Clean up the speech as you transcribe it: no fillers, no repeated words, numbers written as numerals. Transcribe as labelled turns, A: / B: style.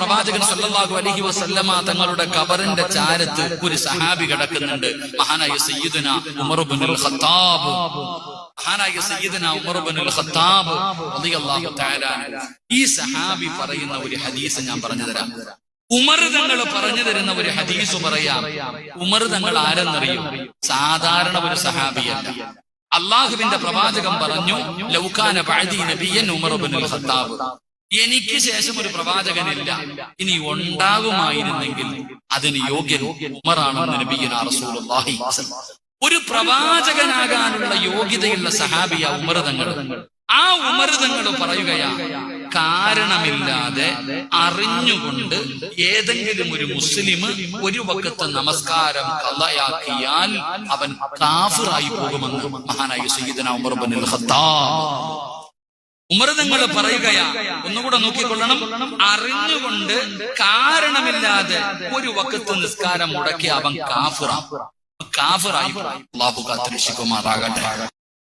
A: പ്രവാചകൻ സല്ലല്ലാഹു അലൈഹി വസല്ലമ തങ്ങളുടെ ഖബറിന്റെ ചാരത്ത് ഒരു സഹാബി കിടക്കുന്നുണ്ട്. മഹാനായ സയ്യിദുന ഉമർ ഇബ്നുൽ ഖത്താബ് റളിയല്ലാഹു തആല ഈ സഹാബി പറയുന്ന ഒരു ഹദീസ് ഞാൻ പറഞ്ഞു തരാം. ഉമർ തങ്ങൾ പറഞ്ഞു തരുന്ന ഒരു ഹദീസ് പറയാം. ഉമർ തങ്ങൾ ആരെന്നറിയും? സാധാരണ ഒരു സഹാബിയല്ല. അള്ളാഹുവിന്റെ പ്രവാചകൻ പറഞ്ഞു, ലൗകാന ബഅദി നബിയ്യൻ ഉമർ ഇബ്നുൽ ഖത്താബ്, എനിക്ക് ശേഷം ഒരു പ്രവാചകനില്ല, ഇനി ഉണ്ടാകുമായിരുന്നെങ്കിൽ അതിന് യോഗ്യൻ ഉമറാണെന്ന് നബിയുനാ റസൂലുള്ളാഹി. ഒരു പ്രവാചകനാകാനുള്ള യോഗ്യതയുള്ള സഹാബിയ ഉമർ തങ്ങൾ. ആ ഉമർ തങ്ങൾ പറയുകയാ, കാരണമില്ലാതെ അറിഞ്ഞുകൊണ്ട് ഏതെങ്കിലും ഒരു മുസ്ലിം ഒരു വഖത്ത് നമസ്കാരം ഖളയാക്കിയാൽ അവൻ കാഫിറായി പോകുമെന്ന് മഹാനായ സയ്യിദുനാ ഉമർ ഇബ്നുൽ ഖത്താബ്. ഉമർ തങ്ങൾ പറയുകയാ, ഒന്നുകൂടെ നോക്കിക്കൊള്ളണം, അറിഞ്ഞുകൊണ്ട് കാരണമില്ലാതെ ഒരു വഖത്ത് നിസ്കാരം മുടക്കി അവൻ കാഫിറായി. അല്ലാഹു കാത്തുരക്ഷിക്കുമാറാകട്ടെ.